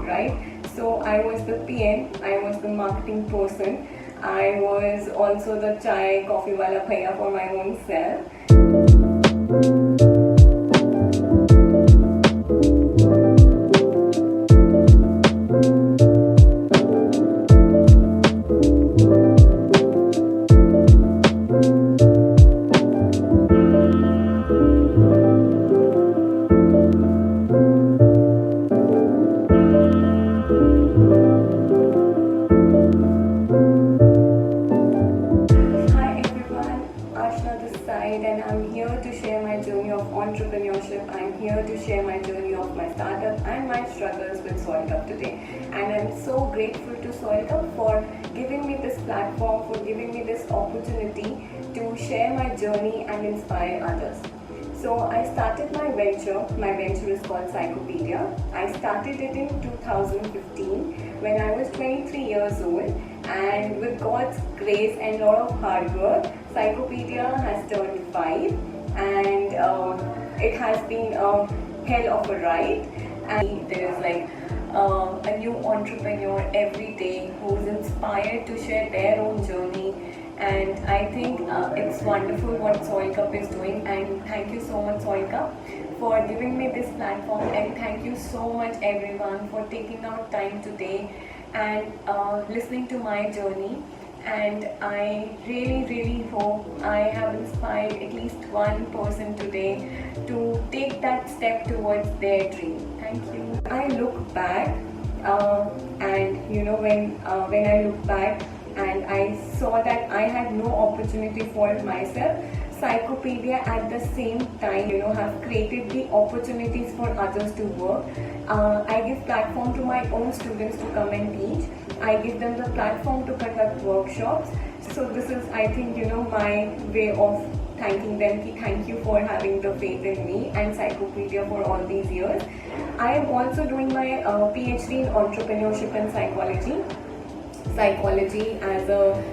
right? So I was the PM, I was the marketing person, I was also the chai coffee wala bhaiya for my own self. And I'm here to share my journey of entrepreneurship. I'm here to share my journey of my startup and my struggles with Soil Cup today. And I'm so grateful to Soil Cup for giving me this platform, for giving me this opportunity to share my journey and inspire others. So I started my venture. My venture is called Psychopedia. I started it in 2015 when I was 23 years old, and with God's grace and a lot of hard work, Psychopedia has turned 5, and it has been a hell of a ride. And there is like a new entrepreneur every day who's inspired to share their own journey. And I think it's wonderful what Soil Cup is doing, and thank you so much Soil Cup for giving me this platform, and thank you so much everyone for taking out time today and listening to my journey. And I really hope I have inspired at least one person today to take that step towards their dream. Thank you. I look back and you know when I look back and I saw that I had no opportunity for myself, Psychopedia at the same time, you know, have created the opportunities for others to work. I give platform to my own students to come and teach. I give them the platform to conduct workshops. So this is, I think, you know, my way of thanking them. Thank you for having the faith in me and Psychopedia for all these years. I am also doing my PhD in entrepreneurship and psychology as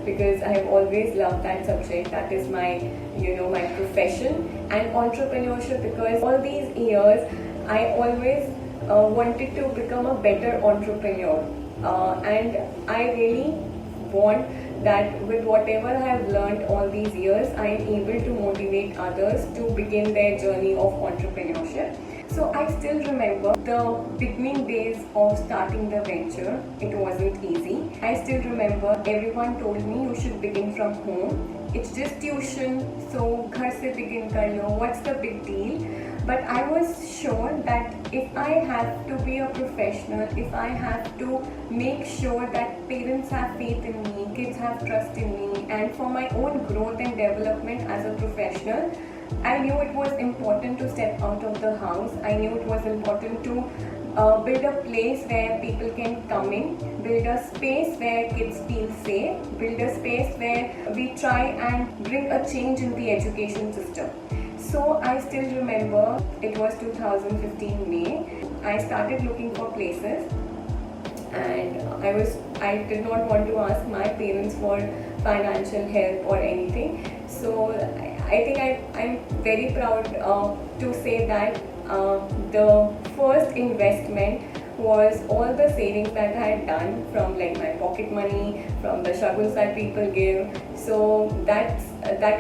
because I have always loved that subject. That is my, you know, my profession. And entrepreneurship because all these years I always wanted to become a better entrepreneur, and I really want that with whatever I have learned all these years, I am able to motivate others to begin their journey of entrepreneurship. So I still remember the beginning days of starting the venture. It wasn't easy. I still remember everyone told me you should begin from home. It's just tuition, so ghar se begin kar lo. What's the big deal? But I was sure that if I have to be a professional, if I have to make sure that parents have faith in me, kids have trust in me, and for my own growth and development as a professional, I knew it was important to step out of the house. I knew it was important to build a place where people can come in, build a space where kids feel safe, build a space where we try and bring a change in the education system. So I still remember it was 2015 May. I started looking for places, and I did not want to ask my parents for financial help or anything. So I think I'm very proud to say that the first investment was all the savings that I had done from like my pocket money, from the shaguns that people give. So that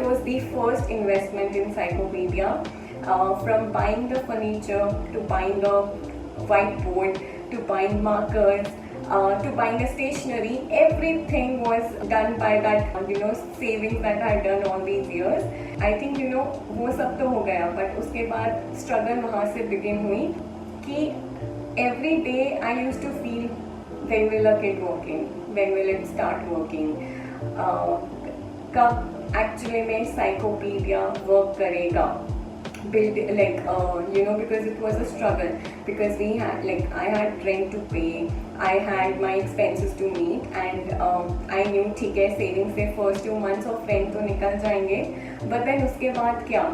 was the first investment in Psychopedia. From buying the furniture to buying the whiteboard to buying markers to buying a stationery, everything was done by that, you know, savings that I had done all these years. I think, you know, वो सब तो हो गया, but उसके बाद struggle वहाँ से begin हुई कि every day I used to feel, when will a kid working, when will it start working, कब actually में Psychopedia work करेगा, build like you know, because it was a struggle, because we had like I had rent to pay, I had my expenses to meet, and I knew ठीक है savings से first 2 months of rent तो निकल जाएंगे, but then उसके बाद क्या?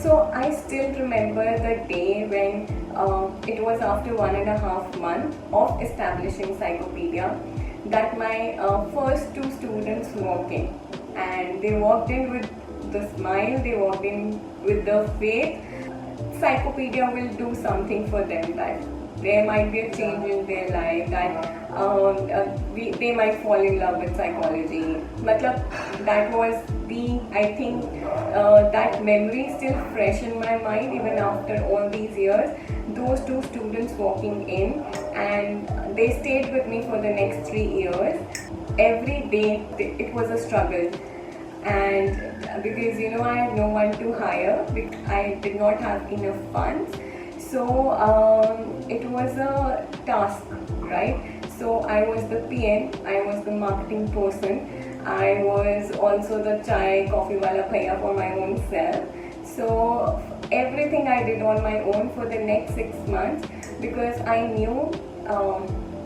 So I still remember the day when it was after 1.5 months of establishing Psychopedia that my first 2 students walked in, and they walked in with the smile, they walked in with the faith Psychopedia will do something for them, that there might be a change in their life, that they might fall in love with psychology. Matlab, that was I think that memory is still fresh in my mind even after all these years. Those two students walking in, and they stayed with me for the next 3 years. Every day it was a struggle, and because I had no one to hire, because I did not have enough funds, so it was a task, right? So I was the PM, I was the marketing person, I was also the chai coffee wala bhaiya for my own self. So everything I did on my own for the next 6 months, because I knew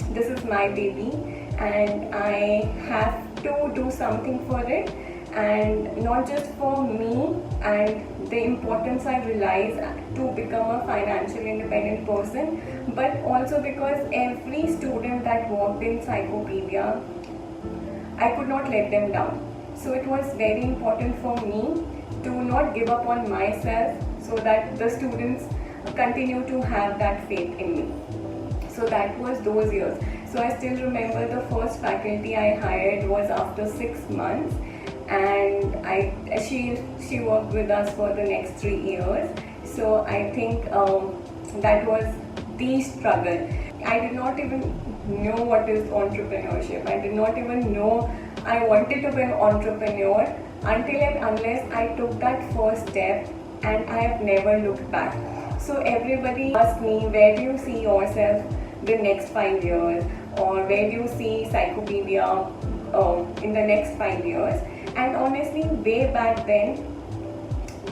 this is my baby and I have to do something for it, and not just for me, and the importance I realized to become a financially independent person, but also because every student that walked in Psychopedia, I could not let them down. So it was very important for me to not give up on myself, so that the students continue to have that faith in me. So that was those years. So I still remember the first faculty I hired was after 6 months, and she worked with us for the next 3 years. So I think that was the struggle. I did not even know what is entrepreneurship. I did not even know I wanted to be an entrepreneur until and unless I took that first step, and I have never looked back. So everybody asks me, where do you see yourself the next 5 years, or where do you see Psychopedia in the next 5 years? And honestly, way back then,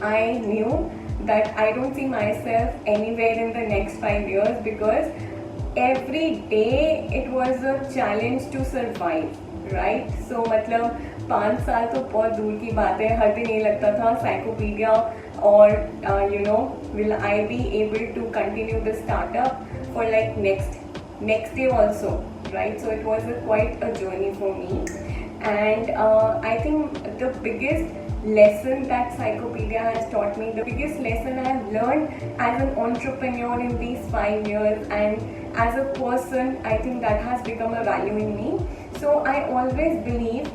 I knew that I don't see myself anywhere in the next 5 years, because every day it was a challenge to survive, right? So मतलब 5 साल तो बहुत दूर की बात है. हर दिन ये लगता था Psychopedia, or will I be able to continue the startup for like next day also, right? So it was quite a journey for me. And I think the biggest lesson that Psychopedia has taught me, the biggest lesson I have learned as an entrepreneur in these 5 years, and as a person, I think that has become a value in me. So I always believe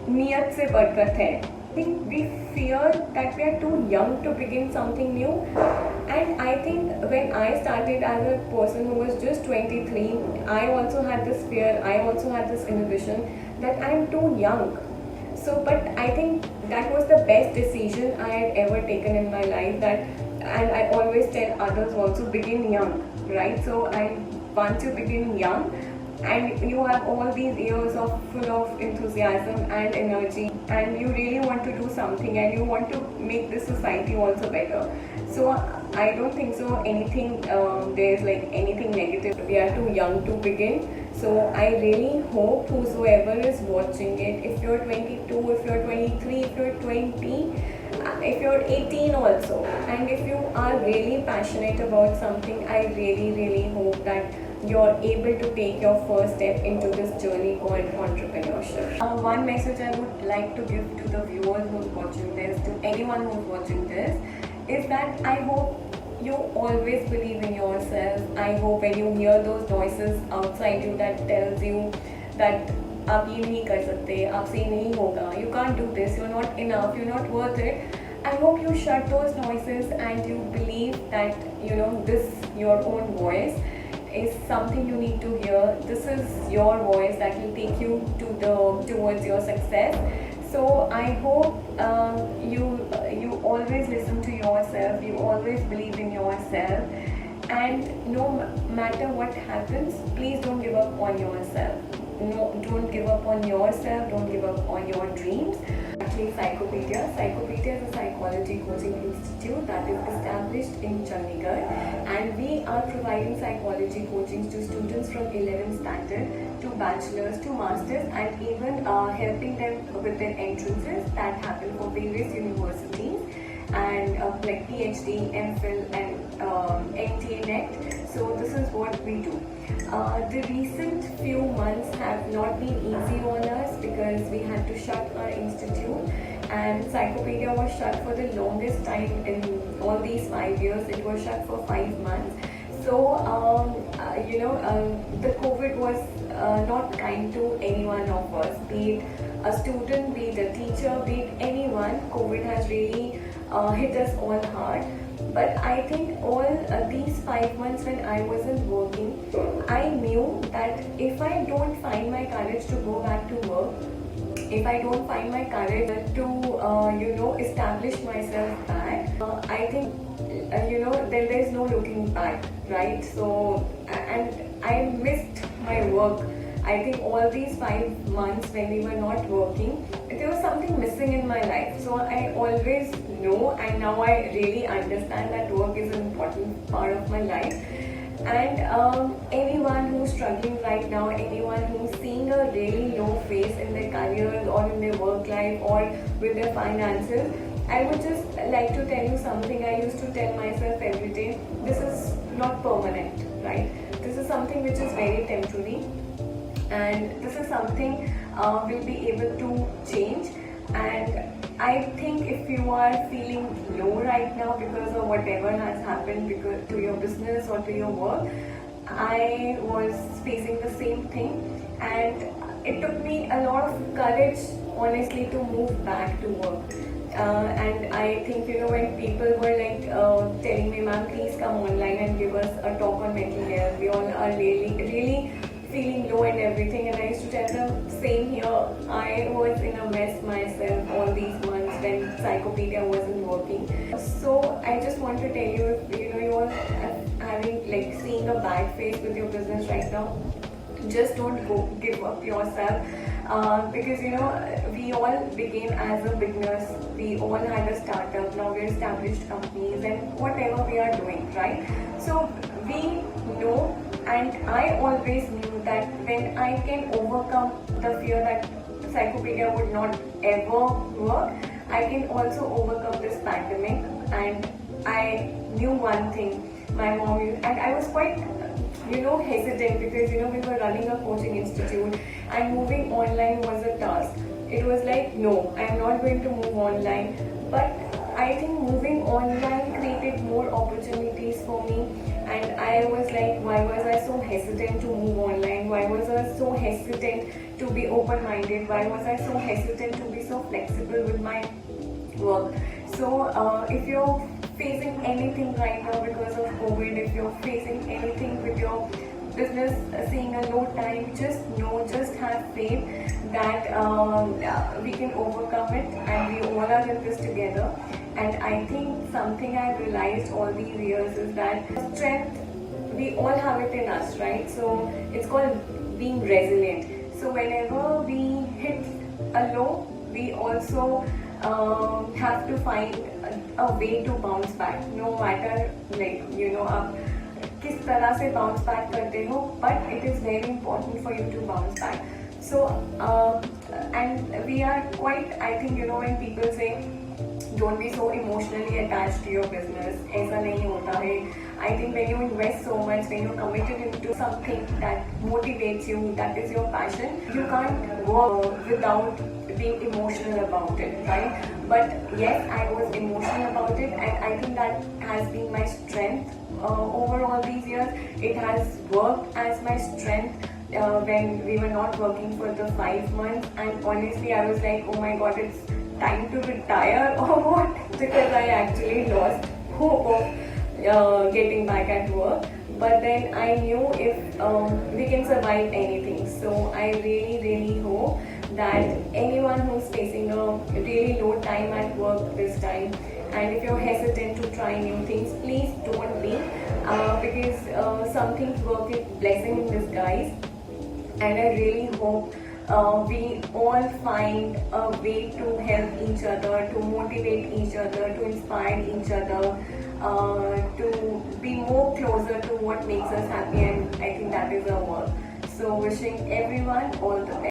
niyat se barkat hai. I think we fear that we are too young to begin something new, and I think when I started as a person who was just 23, I also had this fear, I also had this inhibition that I am too young. So but I think that was the best decision I had ever taken in my life, and I always tell others also, begin young, right? So once you begin young, and you have all these years full of enthusiasm and energy, and you really want to do something, and you want to make this society also better. So I don't think so anything there's like anything negative. We are too young to begin. So I really hope whosoever is watching it, if you're 22, if you're 23, if you're 20, if you're 18 also, and if you are really passionate about something, I really hope that you're able to take your first step into this journey called entrepreneurship. One message I would like to give to the viewers who's watching this, to anyone who's watching this, is that I hope you always believe in yourself. I hope when you hear those voices outside you that tells you that आप ये नहीं कर सकते, आपसे ये नहीं होगा, you can't do this, you're not enough, you're not worth it, I hope you shut those noises and you believe that this your own voice is something you need to hear. This is your voice that will take you towards your success. So I hope you always listen to yourself, you always believe in yourself, and no matter what happens, please don't give up on yourself. No, don't give up on yourself, don't give up on your dreams. Actually, Psychopedia is a psychology coaching institute that is established in Chandigarh, and we are providing psychology coaching to students from 11th standard to bachelor's to masters, and even helping them with their entrances that happen for various universities, and like PhD, MPhil, and NTA NET. So this is what we do. The recent few months have not been easy on us because we had to shut our institute, and Psychopedia was shut for the longest time in all these 5 years. It was shut for 5 months. The COVID was not kind to any one of us, be it a student, be it a teacher, be it anyone. COVID has really hit us all hard. But I think all these 5 months when I wasn't working, I knew that if I don't find my courage to go back to work, if I don't find my courage to establish myself back, I think then there's no looking back, right? So, and I missed my work. I think all these 5 months when we were not working, there was something missing in my life. So I always know, and now I really understand that work is an important part of my life. And anyone who's struggling right now, anyone who's seeing a really low phase in their careers or in their work life or with their finances, I would just like to tell you something I used to tell myself every day. This is not permanent, right? This is something which is very temporary, and this is something we'll be able to change. And I think if you are feeling low right now because of whatever has happened because to your business or to your work, I was facing the same thing, and it took me a lot of courage, honestly, to move back to work. And I think when people were like telling me, ma'am, please come online and give us a talk on mental health. We all are really feeling low and everything, and I used to tell them, same here. I was in a mess myself all these months when Psychopedia wasn't working. So I just want to tell you, if you are having like seeing a bad phase with your business right now, just don't give up yourself. Because we all began as a beginners. We all had a startup. Now we're established companies and whatever we are doing, right? So we know, and I always knew that when I can overcome the fear that Psychopedia would not ever work, I can also overcome this pandemic. And I knew one thing, my mom, and I was quite hesitant because we were running a coaching institute and moving online was a task. It was like, no, I'm not going to move online. But I think moving online created more opportunities for me, and I was like, why was I so hesitant to move online? Why was I so hesitant to be open-minded? Why was I so hesitant to be so flexible with my work? So if you're facing anything right now because of COVID, if you're facing anything with your business seeing a low time, just have faith that we can overcome it, and we all are in this together. And I think something I've realized all these years is that strength, we all have it in us, right? So it's called being resilient. So whenever we hit a low, we also have to find a way to bounce back, no matter आप किस तरह से bounce back करते हो, but it is very important for you to bounce back. So and we are quite, I think when people say don't be so emotionally attached to your business, ऐसा नहीं होता है. I think when you invest so much, when you're committed into something that motivates you, that is your passion, you can't work without being emotional about it, right? But yes, I was emotional about it, and I think that has been my strength over all these years. It has worked as my strength when we were not working for the 5 months, and honestly I was like, oh my god, it's time to retire or what, because I actually lost hope of getting back at work. But then I knew if we can survive anything. So I really hope that anyone who's facing a really low time at work this time, and if you're hesitant to try new things, please don't be, because some things work with blessing in disguise. And I really hope we all find a way to help each other, to motivate each other, to inspire each other, to be more closer to what makes us happy, and I think that is our work. So wishing everyone all the best.